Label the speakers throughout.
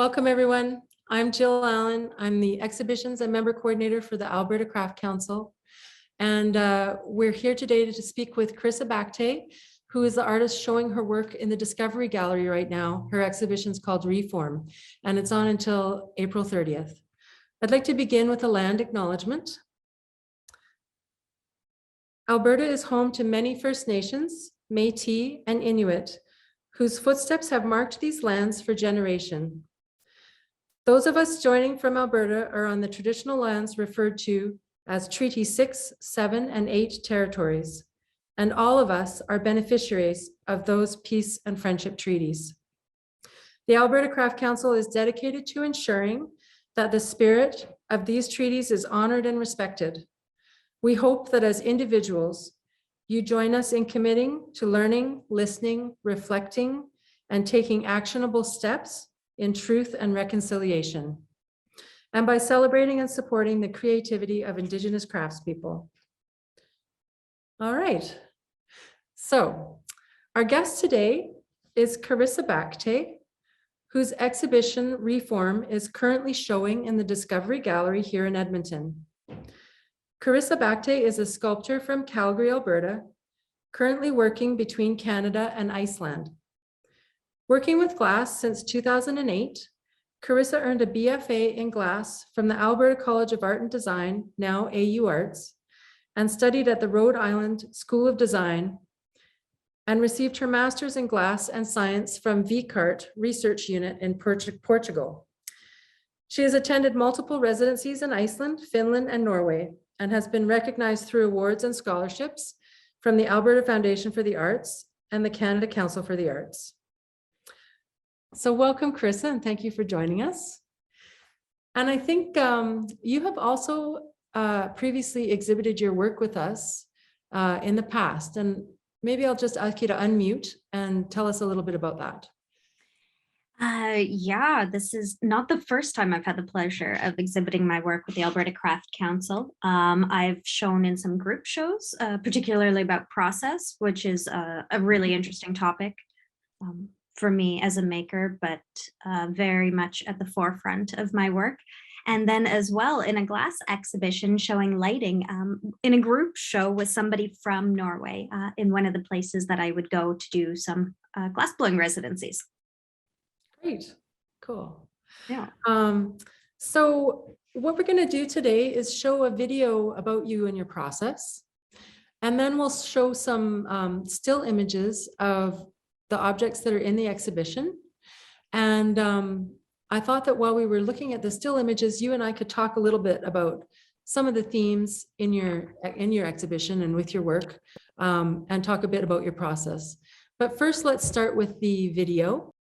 Speaker 1: Welcome, everyone. I'm Jill Allen. I'm the Exhibitions and Member Coordinator for the Alberta Craft Council. And we're here today to speak with Carissa Baktay, who is the artist showing her work in the Discovery Gallery right now. Her exhibition is called Reform, and it's on until April 30th. I'd like to begin with a land acknowledgement. Alberta is home to many First Nations, Métis, and Inuit, whose footsteps have marked these lands for generations. Those of us joining from Alberta are on the traditional lands referred to as Treaty 6, 7, and 8 territories, and all of us are beneficiaries of those peace and friendship treaties. The Alberta Craft Council is dedicated to ensuring that the spirit of these treaties is honored and respected. We hope that as individuals, you join us in committing to learning, listening, reflecting, and taking actionable steps in truth and reconciliation, and by celebrating and supporting the creativity of Indigenous craftspeople. All right, so our guest today is Carissa Baktay, whose exhibition Reform is currently showing in the Discovery Gallery here in Edmonton. Carissa Baktay is a sculptor from Calgary, Alberta, currently working between Canada and Iceland. Working with glass since 2008, Carissa earned a BFA in glass from the Alberta College of Art and Design, now AU Arts, and studied at the Rhode Island School of Design, and received her master's in glass and science from VCART Research Unit in Portugal. She has attended multiple residencies in Iceland, Finland, and Norway, and has been recognized through awards and scholarships from the Alberta Foundation for the Arts and the Canada Council for the Arts. So welcome, Carissa, and thank you for joining us. And I think you have also previously exhibited your work with us in the past, and maybe I'll just ask you to unmute and tell us a little bit about that.
Speaker 2: Yeah, this is not the first time I've had the pleasure of exhibiting my work with the Alberta Craft Council. I've shown in some group shows, particularly about process, which is a really interesting topic for me as a maker, but very much at the forefront of my work. And then as well in a glass exhibition showing lighting in a group show with somebody from Norway in one of the places that I would go to do some glassblowing residencies.
Speaker 1: Great, cool.
Speaker 2: Yeah.
Speaker 1: So what we're going to do today is show a video about you and your process, and then we'll show some still images of the objects that are in the exhibition. And I thought that while we were looking at the still images, you and I could talk a little bit about some of the themes in your exhibition and with your work, and talk a bit about your process. But first, let's start with the video.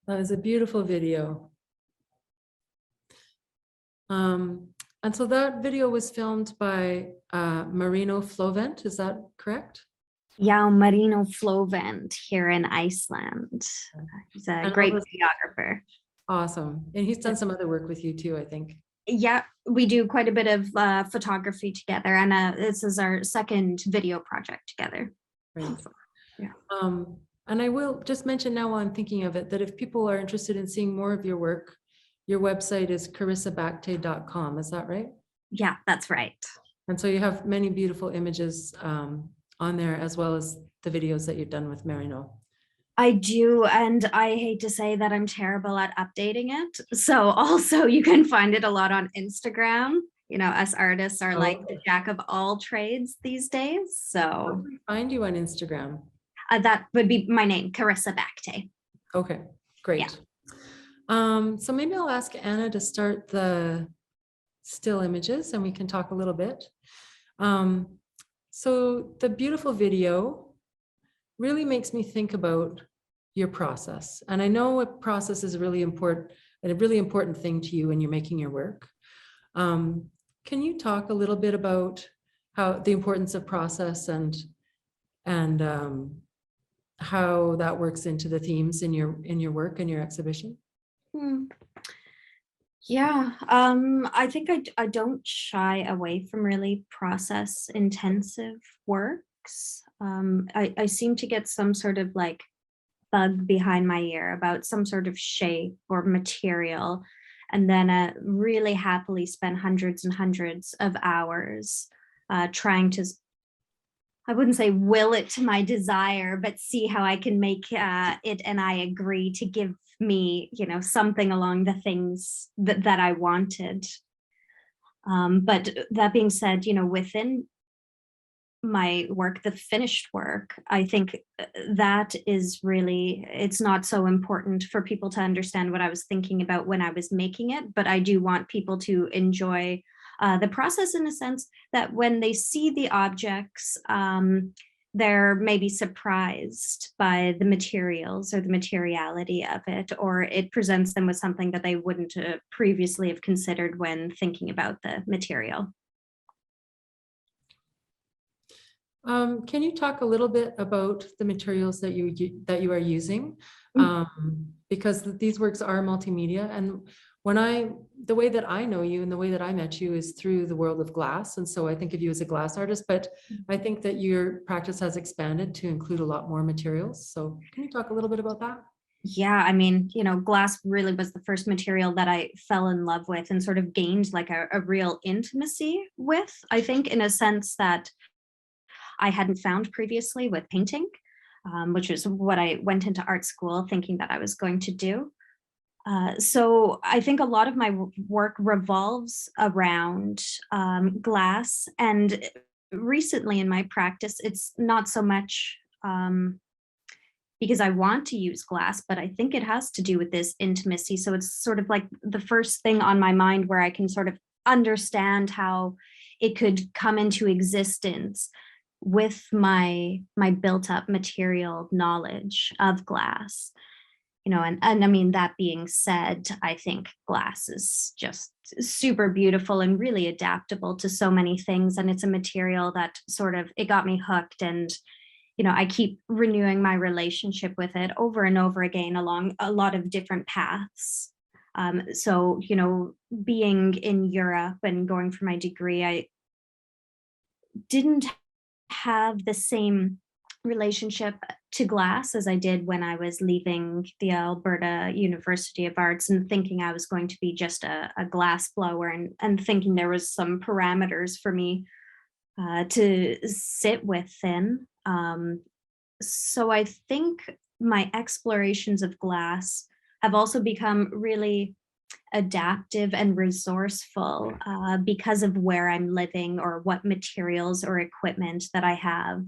Speaker 1: That is a beautiful video. And so that video was filmed by Marino Flovent, is that correct?
Speaker 2: Yeah, Marino Flovent here in Iceland. He's a
Speaker 1: And
Speaker 2: great
Speaker 1: all this-
Speaker 2: videographer.
Speaker 1: Awesome. And he's done some other work with you too, I think.
Speaker 2: Yeah, we do quite a bit of photography together, and this is our second video project together.
Speaker 1: Right.
Speaker 2: Yeah.
Speaker 1: And I will just mention now while I'm thinking of it, that if people are interested in seeing more of your work, your website is carissabaktay.com, is that right?
Speaker 2: Yeah, that's right.
Speaker 1: And so you have many beautiful images on there, as well as the videos that you've done with Marino.
Speaker 2: I do, and I hate to say that I'm terrible at updating it. So also you can find it a lot on Instagram. You know, us artists are like the jack of all trades these days.
Speaker 1: How
Speaker 2: So
Speaker 1: can we find you on Instagram?
Speaker 2: that would be my name, Carissa Baktay.
Speaker 1: Okay, great. So maybe I'll ask Anna to start the still images and we can talk a little bit. So the beautiful video really makes me think about your process. And I know a process is really important, and a really important thing to you when you're making your work. Can you talk a little bit about how the importance of process and how that works into the themes in your work and your exhibition?
Speaker 2: Yeah, I think I don't shy away from really process intensive works. I seem to get some sort of like bug behind my ear about some sort of shape or material, and then really happily spend hundreds and hundreds of hours trying to, I wouldn't say will it to my desire, but see how I can make it and I agree to give me, you know, something along the things that I wanted. But that being said, you know, within my work, the finished work, I think that is really, it's not so important for people to understand what I was thinking about when I was making it, but I do want people to enjoy the process in a sense that when they see the objects, they're maybe surprised by the materials or the materiality of it, or it presents them with something that they wouldn't previously have considered when thinking about the material.
Speaker 1: Can you talk a little bit about the materials that you are using? Because these works are multimedia, and the way that I know you and the way that I met you is through the world of glass, and so I think of you as a glass artist, but I think that your practice has expanded to include a lot more materials. So can you talk a little bit about that?
Speaker 2: Yeah, I mean, you know, glass really was the first material that I fell in love with and sort of gained like a real intimacy with, I think, in a sense that I hadn't found previously with painting, which is what I went into art school thinking that I was going to do. So I think a lot of my work revolves around glass, and recently in my practice, it's not so much because I want to use glass, but I think it has to do with this intimacy. So it's sort of like the first thing on my mind where I can sort of understand how it could come into existence with my built up material knowledge of glass. You know, and I mean, that being said, I think glass is just super beautiful and really adaptable to so many things. And it's a material that sort of, it got me hooked, and you know, I keep renewing my relationship with it over and over again along a lot of different paths. So, you know, being in Europe and going for my degree, I didn't have the same relationship to glass as I did when I was leaving the Alberta University of Arts and thinking I was going to be just a glass blower, and thinking there was some parameters for me to sit within. So I think my explorations of glass have also become really adaptive and resourceful because of where I'm living or what materials or equipment that I have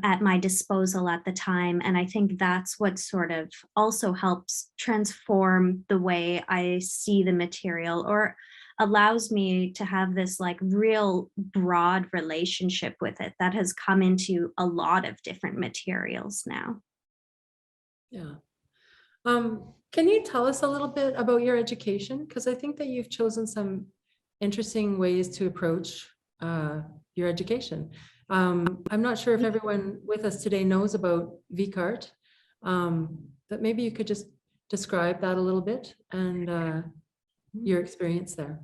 Speaker 2: at my disposal at the time. And I think that's what sort of also helps transform the way I see the material, or allows me to have this like real broad relationship with it that has come into a lot of different materials now.
Speaker 1: Yeah. Can you tell us a little bit about your education? Because I think that you've chosen some interesting ways to approach your education. I'm not sure if everyone with us today knows about VCART, but maybe you could just describe that a little bit and your experience there.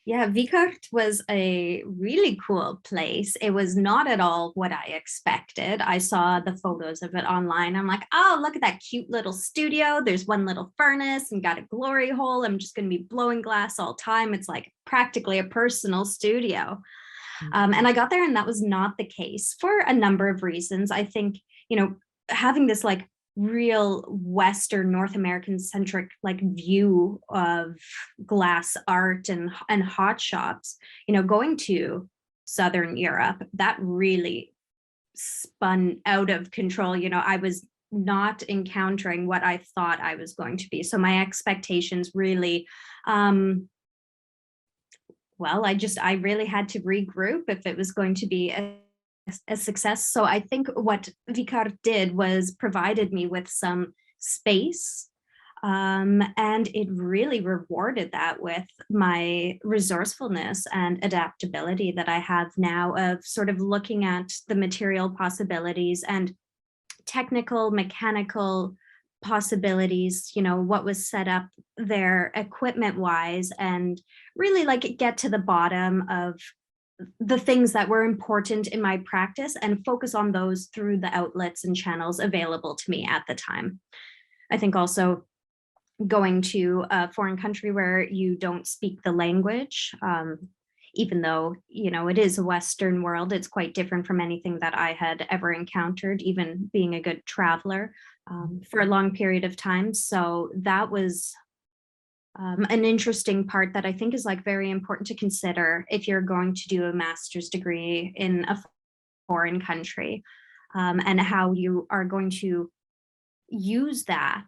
Speaker 2: Yeah, Vikart was a really cool place. It was not at all what I expected. I saw the photos of it online. I'm like, oh, look at that cute little studio. There's one little furnace and got a glory hole. I'm just going to be blowing glass all time. It's like practically a personal studio. And I got there and that was not the case for a number of reasons. I think, having this like real Western North American centric like view of glass art and hot shops, going to Southern Europe, that really spun out of control. I was not encountering what I thought I was going to be. So my expectations really, I really had to regroup if it was going to be a success. So I think what Vicar did was provided me with some space, and it really rewarded that with my resourcefulness and adaptability that I have now of sort of looking at the material possibilities and technical, mechanical possibilities, what was set up there equipment wise, and really like get to the bottom of the things that were important in my practice and focus on those through the outlets and channels available to me at the time. I think also going to a foreign country where you don't speak the language, even though, it is a Western world, it's quite different from anything that I had ever encountered, even being a good traveler for a long period of time. So that was an interesting part that I think is like very important to consider if you're going to do a master's degree in a foreign country, and how you are going to use that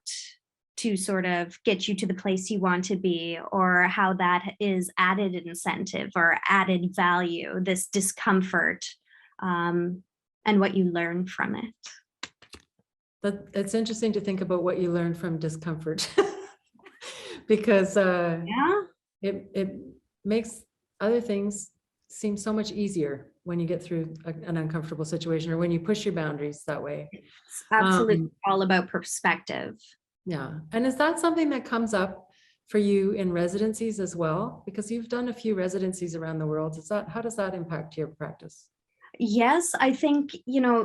Speaker 2: to sort of get you to the place you want to be, or how that is added incentive or added value, this discomfort, and what you learn from it.
Speaker 1: It's interesting to think about what you learned from discomfort. Because it makes other things seem so much easier when you get through an uncomfortable situation, or when you push your boundaries that way.
Speaker 2: It's absolutely all about perspective.
Speaker 1: Yeah. And is that something that comes up for you in residencies as well? Because you've done a few residencies around the world. How does that impact your practice?
Speaker 2: Yes, I think,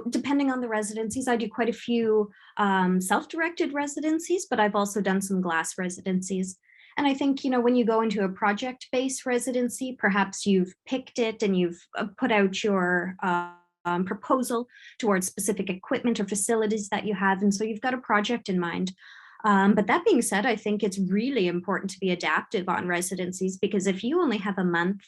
Speaker 2: depending on the residencies, I do quite a few self-directed residencies, but I've also done some glass residencies. And I think, when you go into a project-based residency, perhaps you've picked it and you've put out your proposal towards specific equipment or facilities that you have. And so you've got a project in mind. But that being said, I think it's really important to be adaptive on residencies, because if you only have a month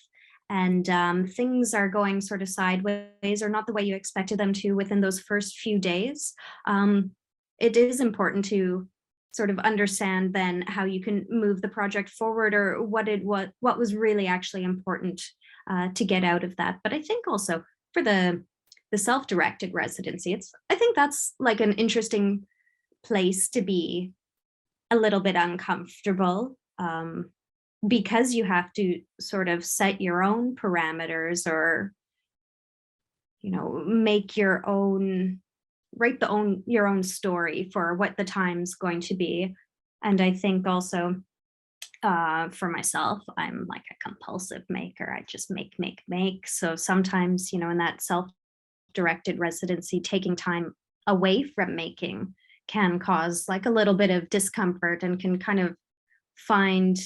Speaker 2: and things are going sort of sideways or not the way you expected them to within those first few days, it is important to sort of understand then how you can move the project forward, or what was really actually important to get out of that. But I think also for the self-directed residency, I think that's like an interesting place to be a little bit uncomfortable, because you have to sort of set your own parameters, or make your own story for what the time's going to be. And I think also for myself, I'm like a compulsive maker. I just make. So sometimes, in that self-directed residency, taking time away from making can cause like a little bit of discomfort, and can kind of find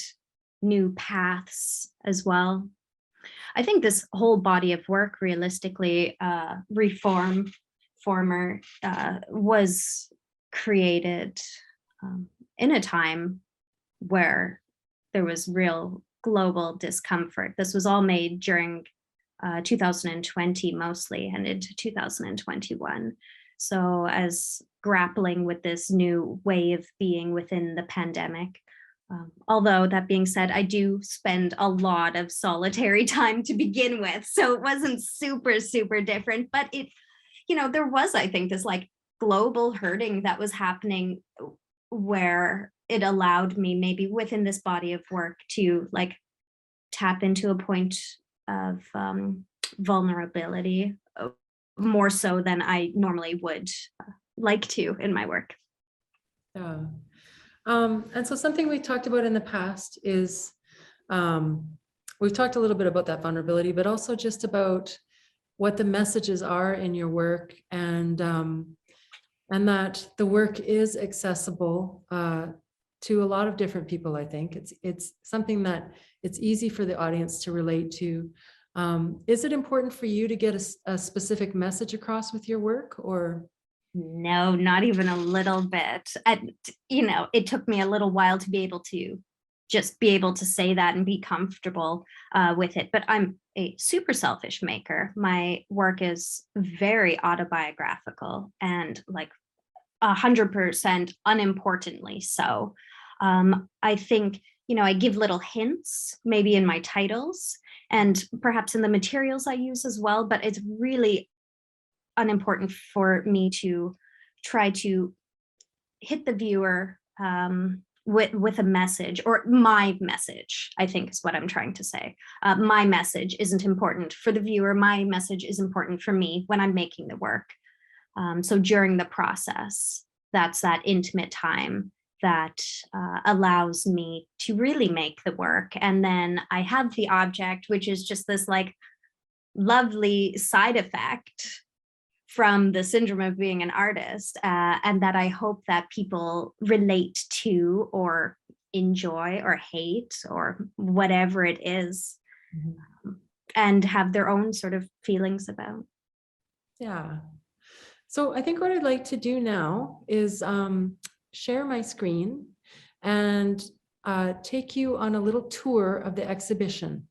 Speaker 2: new paths as well. I think this whole body of work, realistically, Reformer was created in a time where there was real global discomfort. This was all made during 2020 mostly, and into 2021. So as grappling with this new way of being within the pandemic, although that being said, I do spend a lot of solitary time to begin with, so it wasn't super, super different, but there was, I think, this like global hurting that was happening where it allowed me maybe within this body of work to like tap into a point of vulnerability more so than I normally would like to in my work.
Speaker 1: Yeah. And so something we talked about in the past is we've talked a little bit about that vulnerability, but also just about what the messages are in your work, and that the work is accessible to a lot of different people. I think it's something that it's easy for the audience to relate to. Is it important for you to get a specific message across with your work, or?
Speaker 2: No, not even a little bit. And, you know, it took me a little while to be able to just be able to say that and be comfortable with it. But I'm a super selfish maker. My work is very autobiographical and like 100% unimportantly so. I think, you know, I give little hints maybe in my titles and perhaps in the materials I use as well, but it's really unimportant for me to try to hit the viewer with a message, or my message, I think is what I'm trying to say. My message isn't important for the viewer. My message is important for me when I'm making the work. So during the process, that's that intimate time that allows me to really make the work. And then I have the object, which is just this like lovely side effect from the syndrome of being an artist, and that I hope that people relate to or enjoy or hate or whatever it is, and have their own sort of feelings about.
Speaker 1: Yeah. So I think what I'd like to do now is share my screen and take you on a little tour of the exhibition,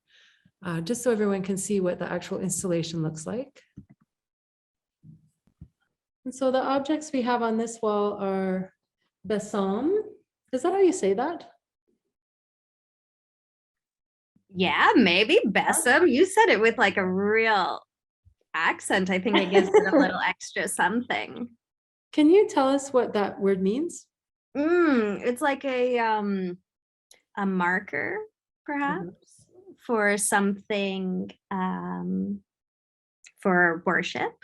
Speaker 1: just so everyone can see what the actual installation looks like. And so the objects we have on this wall are besom. Is that how you say that?
Speaker 2: Yeah, maybe besom. You said it with like a real accent. I think it gives it a little extra something.
Speaker 1: Can you tell us what that word means?
Speaker 2: It's like a marker, perhaps, for something for worship,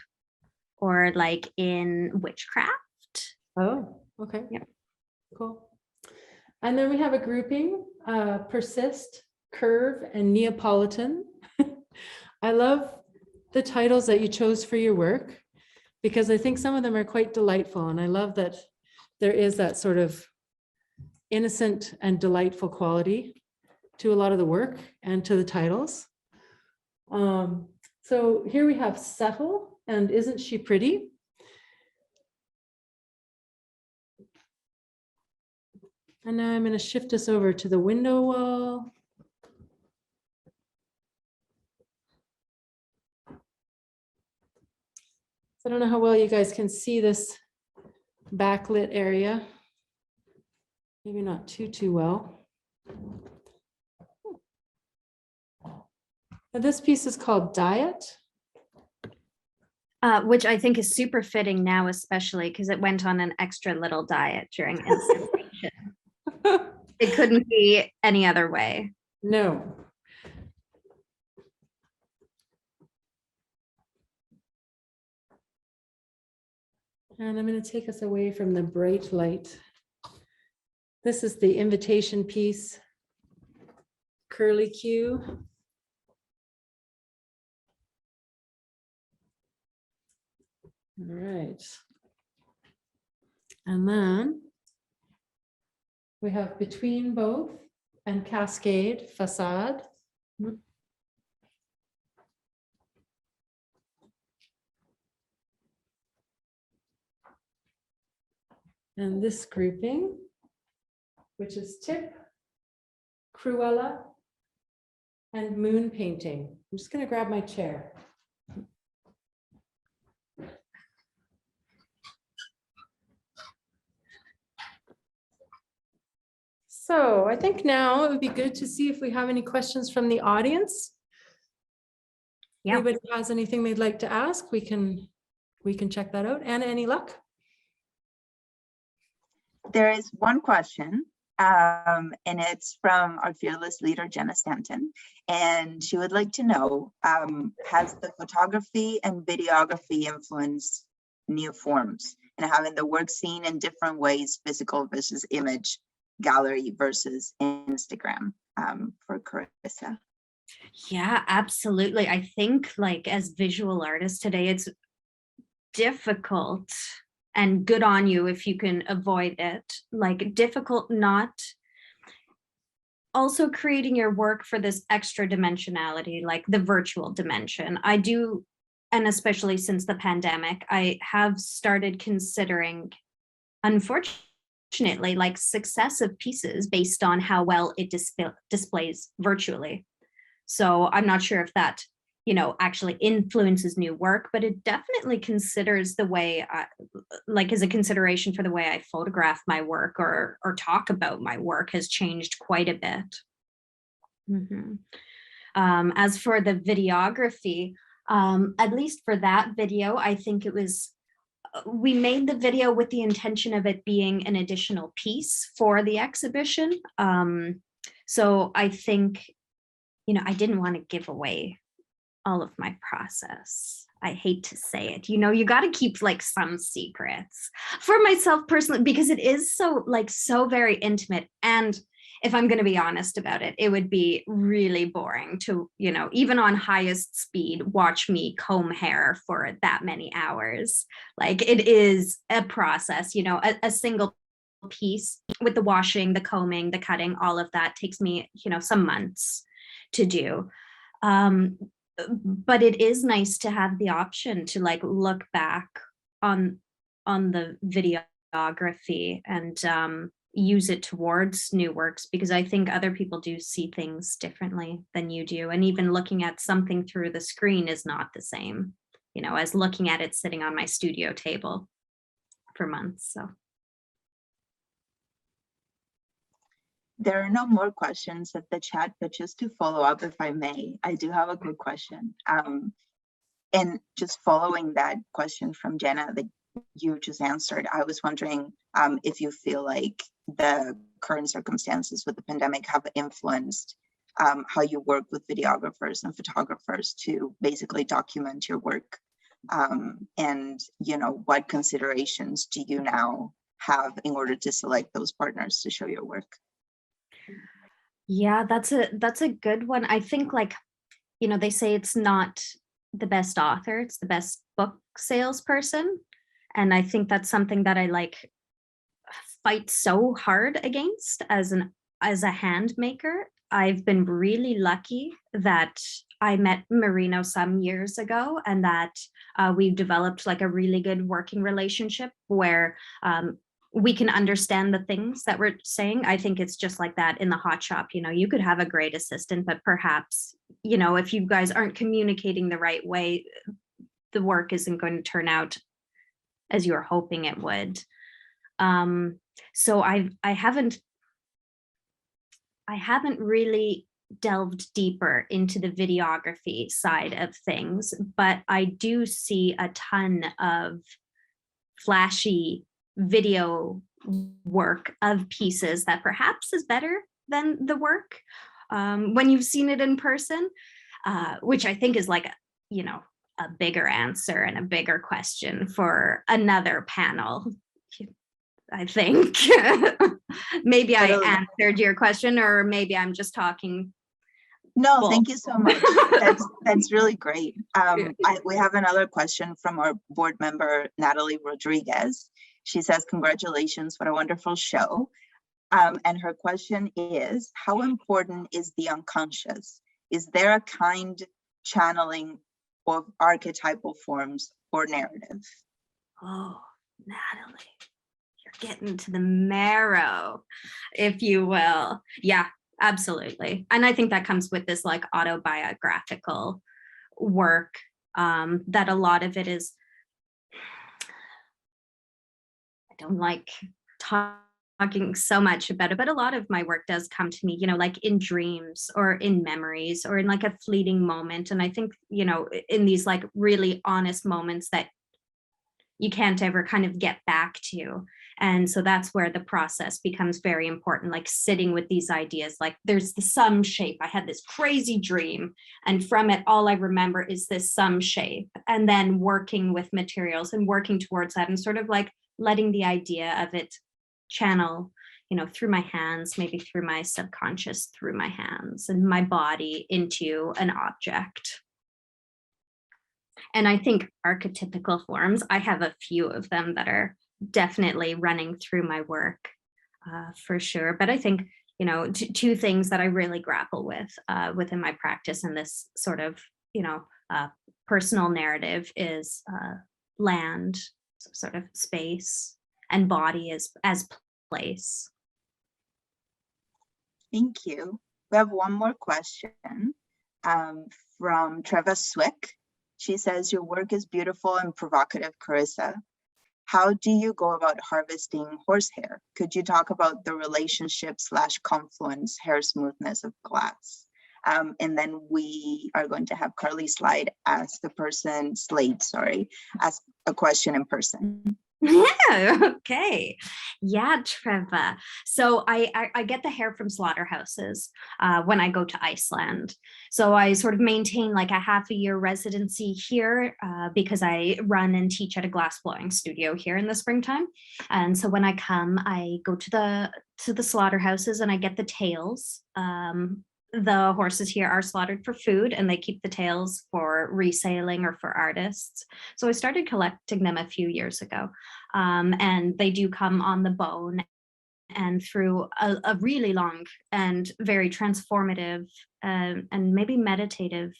Speaker 2: or like in witchcraft.
Speaker 1: Oh, okay.
Speaker 2: Yeah.
Speaker 1: Cool. And then we have a grouping, persist, curve, and Neapolitan. I love the titles that you chose for your work, because I think some of them are quite delightful. And I love that there is that sort of innocent and delightful quality to a lot of the work and to the titles. So here we have Settle and Isn't She Pretty? And now I'm going to shift us over to the window wall. I don't know how well you guys can see this backlit area. Maybe not too well. Now this piece is called Diet.
Speaker 2: Which I think is super fitting now, especially because it went on an extra little diet during installation. It couldn't be any other way.
Speaker 1: No. And I'm going to take us away from the bright light. This is the invitation piece, curly Q. All right. And then we have Between Both and Cascade Facade. And this grouping, which is Tip, Cruella, and Moon Painting. I'm just going to grab my chair. So I think now it would be good to see if we have any questions from the audience.
Speaker 2: Yeah.
Speaker 1: Anybody has anything they'd like to ask, we can check that out. Anna, any luck?
Speaker 3: There is one question, and it's from our fearless leader, Jenna Stanton. And she would like to know, has the photography and videography influenced new forms and having the work seen in different ways, physical versus image, gallery versus Instagram, for Carissa?
Speaker 2: Yeah, absolutely. I think like as visual artists today, it's difficult, and good on you if you can avoid it, like difficult not also creating your work for this extra dimensionality, like the virtual dimension. I do, and especially since the pandemic, I have started considering, unfortunately, like successive pieces based on how well it displays virtually. So I'm not sure if that, actually influences new work, but it definitely considers the way like is a consideration for the way I photograph my work or talk about my work has changed quite a bit. As for the videography, at least for that video, I think it was, we made the video with the intention of it being an additional piece for the exhibition. So I think, I didn't want to give away all of my process. I hate to say it, you got to keep like some secrets for myself personally, because it is so very intimate. And if I'm going to be honest about it, it would be really boring to, even on highest speed, watch me comb hair for that many hours. Like it is a process, a single piece with the washing, the combing, the cutting, all of that takes me, some months to do. But it is nice to have the option to like look back on the videography and use it towards new works, because I think other people do see things differently than you do. And even looking at something through the screen is not the same, as looking at it sitting on my studio table for months. So
Speaker 3: There are no more questions at the chat, but just to follow up, if I may, I do have a quick question. And just following that question from Jenna that you just answered, I was wondering if you feel like the current circumstances with the pandemic have influenced how you work with videographers and photographers to basically document your work. And, what considerations do you now have in order to select those partners to show your work?
Speaker 2: yeah, that's a good one. I think they say it's not the best author, it's the best book salesperson. And I think that's something that I fight so hard against as a hand maker. I've been really lucky that I met Marino some years ago, and that we've developed a really good working relationship where we can understand the things that we're saying. I think it's just like that in the hot shop. You could have a great assistant, but perhaps, if you guys aren't communicating the right way, the work isn't going to turn out as you're hoping it would. So I haven't really delved deeper into the videography side of things, but I do see a ton of flashy video work of pieces that perhaps is better than the work when you've seen it in person, which I think is a bigger answer and a bigger question for another panel. I think maybe I answered your question, or maybe I'm just talking.
Speaker 3: No, bull. Thank you so much. That's really great. We have another question from our board member, Natalie Rodriguez. She says, congratulations, what a wonderful show. And her question is, how important is the unconscious? Is there a kind channeling of archetypal forms or narrative?
Speaker 2: Oh, Natalie, you're getting to the marrow, if you will. Yeah, absolutely. And I think that comes with this autobiographical work, that a lot of it is, I don't like talking so much about it, but a lot of my work does come to me, in dreams or in memories or in a fleeting moment. And I think, in these really honest moments that you can't ever kind of get back to. And so that's where the process becomes very important, like sitting with these ideas, like there's the sum shape. I had this crazy dream, and from it, all I remember is this sum shape, and then working with materials and working towards that and sort of like letting the idea of it channel, through my hands, maybe through my subconscious, through my hands and my body into an object. And I think archetypical forms, I have a few of them that are definitely running through my work, for sure. But I think, two things that I really grapple with within my practice and this sort of, personal narrative is land, sort of space, and body as place.
Speaker 3: Thank you. We have one more question from Treva Swick. She says, your work is beautiful and provocative, Carissa. How do you go about harvesting horsehair? Could you talk about the relationship / confluence hair smoothness of glass? And then we are going to have Carly Slade ask a question in person.
Speaker 2: Yeah, okay. Yeah, Treva. So I get the hair from slaughterhouses when I go to Iceland. So I sort of maintain like a half a year residency here because I run and teach at a glass blowing studio here in the springtime. And so when I come, I go to the slaughterhouses and I get the tails. The horses here are slaughtered for food, and they keep the tails for reselling or for artists. So I started collecting them a few years ago, and they do come on the bone and through a really long and very transformative and maybe meditative,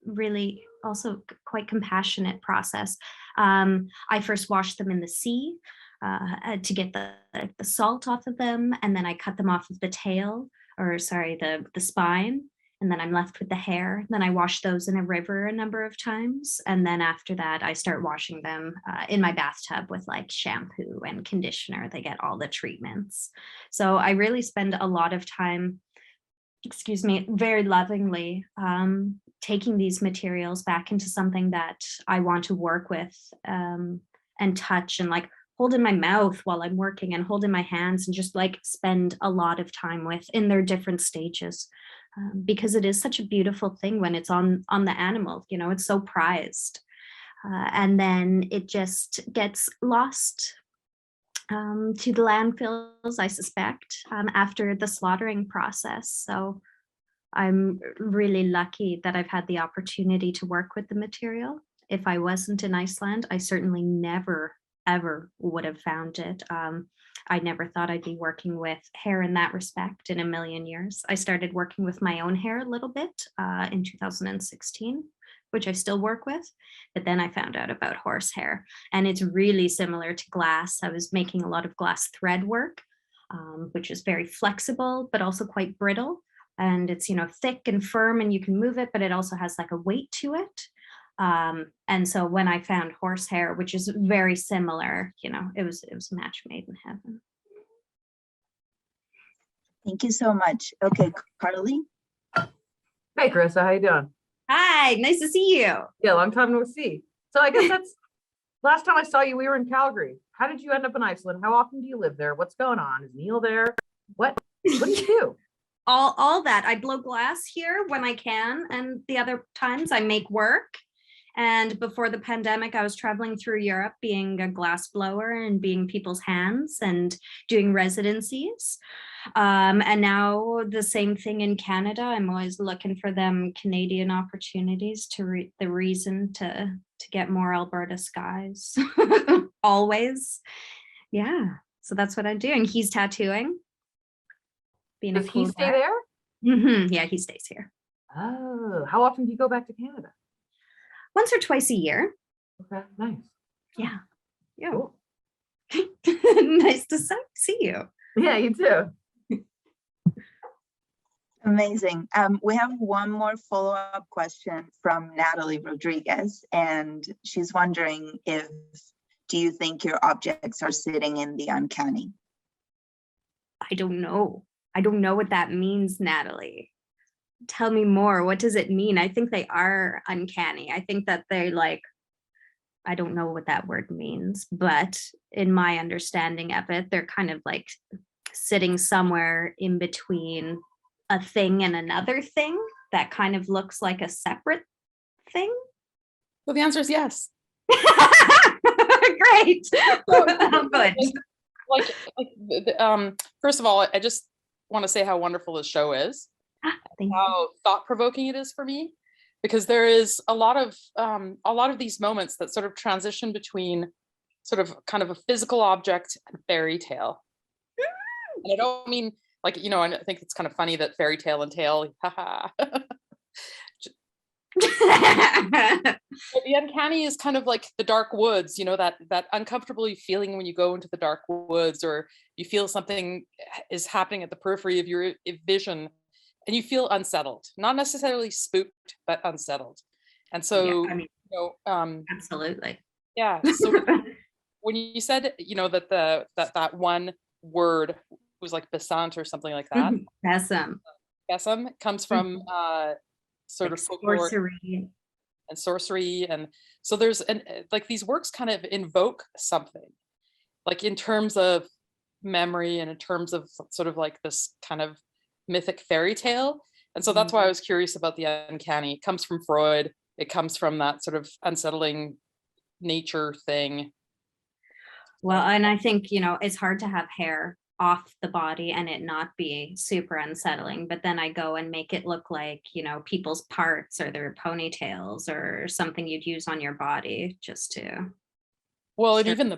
Speaker 2: really also quite compassionate process. I first washed them in the sea to get the salt off of them, and then I cut them off of the tail, or sorry, the spine, and then I'm left with the hair. Then I wash those in a river a number of times. And then after that, I start washing them in my bathtub with like shampoo and conditioner. They get all the treatments. So I really spend a lot of time, very lovingly, taking these materials back into something that I want to work with and touch and like hold in my mouth while I'm working and hold in my hands and just like spend a lot of time with in their different stages, because it is such a beautiful thing when it's on the animal, it's so prized. And then it just gets lost to the landfills, I suspect, after the slaughtering process. So I'm really lucky that I've had the opportunity to work with the material. If I wasn't in Iceland, I certainly never ever would have found it. I never thought I'd be working with hair in that respect in a million years. I started working with my own hair a little bit in 2016, which I still work with, but then I found out about horsehair, and it's really similar to glass. I was making a lot of glass thread work, which is very flexible, but also quite brittle. And it's, thick and firm and you can move it, but it also has like a weight to it. And so when I found horsehair, which is very similar, it was a match made in heaven.
Speaker 3: Thank you so much. Okay, Carly.
Speaker 4: Hey, Carissa, how you doing?
Speaker 2: Hi, nice to see you.
Speaker 4: Yeah, long time no see. So I guess that's last time I saw you, we were in Calgary. How did you end up in Iceland? How often do you live there? What's going on? Is Neil there? What do you do?
Speaker 2: All that. I blow glass here when I can, and the other times I make work. And before the pandemic, I was traveling through Europe being a glass blower and being people's hands and doing residencies. And now the same thing in Canada. I'm always looking for them Canadian opportunities to the reason to get more Alberta skies. Always. Yeah. So that's what I'm doing. He's tattooing.
Speaker 4: Does he stay there?
Speaker 2: Mm-hmm. Yeah, he stays here.
Speaker 4: Oh, how often do you go back to Canada?
Speaker 2: Once or twice a year.
Speaker 4: Okay, nice.
Speaker 2: Yeah. Yeah.
Speaker 4: Cool.
Speaker 2: Nice to see you.
Speaker 4: Yeah, you too.
Speaker 3: Amazing. We have one more follow-up question from Natalie Rodriguez, and she's wondering do you think your objects are sitting in the uncanny?
Speaker 2: I don't know. I don't know what that means, Natalie. Tell me more. What does it mean? I think they are uncanny. I think that they like I don't know what that word means, but in my understanding of it, they're kind of like sitting somewhere in between a thing and another thing that kind of looks like a separate thing.
Speaker 5: Well, the answer is yes.
Speaker 2: Great. Oh, good.
Speaker 5: First of all, I just want to say how wonderful this show is,
Speaker 2: Thank you.
Speaker 5: how thought-provoking it is for me, because there is a lot of these moments that sort of transition between sort of kind of a physical object and fairy tale. And I don't mean like, you know, I think it's kind of funny that fairy tale and tale, haha. But the uncanny is kind of like the dark woods, you know, that uncomfortable feeling when you go into the dark woods, or you feel something is happening at the periphery of your vision, and you feel unsettled, not necessarily spooked, but unsettled. And so,
Speaker 2: Yeah, I mean,
Speaker 5: you know,
Speaker 2: absolutely.
Speaker 5: yeah. So when you said, you know, that that one word was like basant or something like that,
Speaker 2: Awesome.
Speaker 5: Besam comes from sort
Speaker 2: Like
Speaker 5: of folklore
Speaker 2: sorcery.
Speaker 5: and sorcery, and so there's like these works kind of invoke something, like in terms of memory and in terms of sort of like this kind of mythic fairy tale. And so that's why I was curious about the uncanny. It comes from Freud. It comes from that sort of unsettling nature thing.
Speaker 2: Well, and I think, you know, it's hard to have hair off the body and it not be super unsettling, but then I go and make it look like, you know, people's parts or their ponytails or something you'd use on your body just to.
Speaker 5: Well, and
Speaker 2: Sure.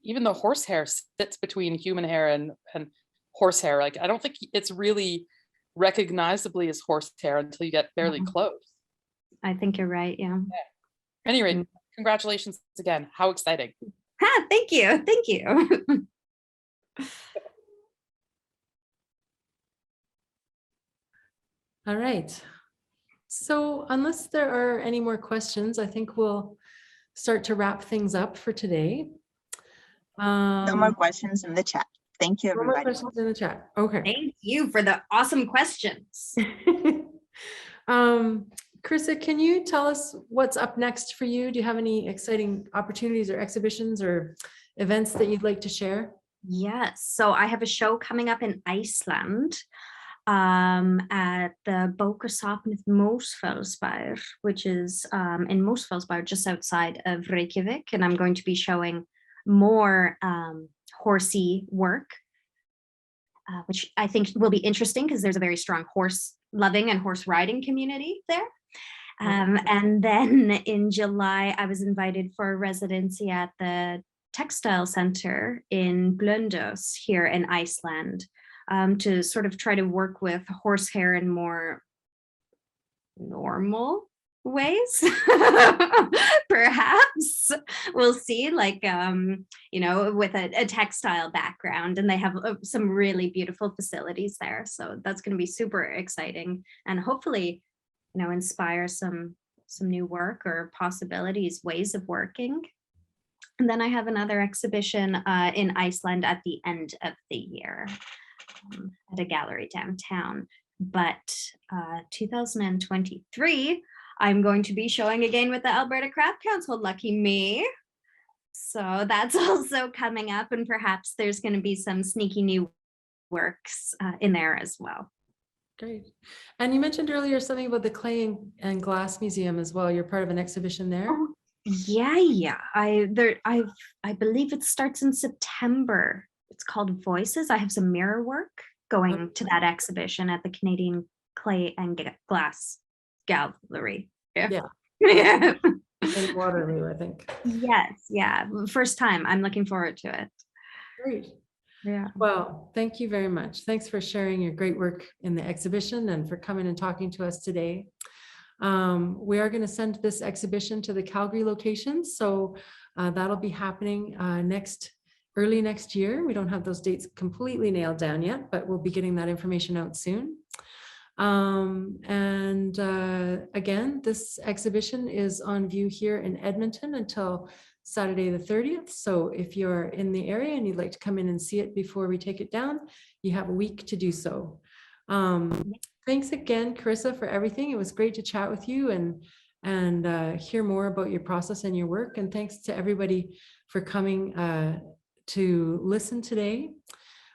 Speaker 5: even the horsehair sits between human hair and horsehair. Like I don't think it's really recognizably as horsehair until you get fairly close.
Speaker 2: I think you're right. Yeah.
Speaker 5: Anyway, congratulations again. How exciting.
Speaker 2: Thank you. Thank you.
Speaker 1: All right. So unless there are any more questions, I think we'll start to wrap things up for today.
Speaker 3: No more questions in the chat. Thank you,
Speaker 1: No more
Speaker 3: everybody.
Speaker 1: questions in the chat. Okay.
Speaker 2: Thank you for the awesome questions.
Speaker 1: Carissa, can you tell us what's up next for you? Do you have any exciting opportunities or exhibitions or events that you'd like to share?
Speaker 2: Yes. So I have a show coming up in Iceland at the Bókasafnið Mosfellsbær, which is in Mosfellsbær, just outside of Reykjavik. And I'm going to be showing more horsey work, which I think will be interesting because there's a very strong horse loving and horse riding community there. And then in July, I was invited for a residency at the Textile Center in Blönduós here in Iceland, to sort of try to work with horsehair in more normal ways. Perhaps we'll see, like you know, with a textile background, and they have some really beautiful facilities there, so that's going to be super exciting and hopefully, you know, inspire some new work or possibilities, ways of working. And then I have another exhibition in Iceland at the end of the year at a gallery downtown. But 2023, I'm going to be showing again with the Alberta Craft Council. Lucky me. So that's also coming up, and perhaps there's going to be some sneaky new works in there as well.
Speaker 1: Great. And you mentioned earlier something about the Clay and Glass Museum as well. You're part of an exhibition there.
Speaker 2: Oh, yeah. I believe it starts in September. It's called Voices. I have some mirror work going to that exhibition at the Canadian Clay and Glass Gallery.
Speaker 1: Yeah.
Speaker 2: Yeah.
Speaker 1: In Waterloo, I think.
Speaker 2: Yes. Yeah. First time. I'm looking forward to it.
Speaker 1: Great.
Speaker 2: Yeah.
Speaker 1: Well, thank you very much. Thanks for sharing your great work in the exhibition and for coming and talking to us today. We are going to send this exhibition to the Calgary location, so that'll be happening early next year. We don't have those dates completely nailed down yet, but we'll be getting that information out soon. Again, this exhibition is on view here in Edmonton until Saturday the 30th. So if you're in the area and you'd like to come in and see it before we take it down, you have a week to do so. Thanks again, Carissa, for everything. It was great to chat with you, and and hear more about your process and your work. And thanks to everybody for coming to listen today.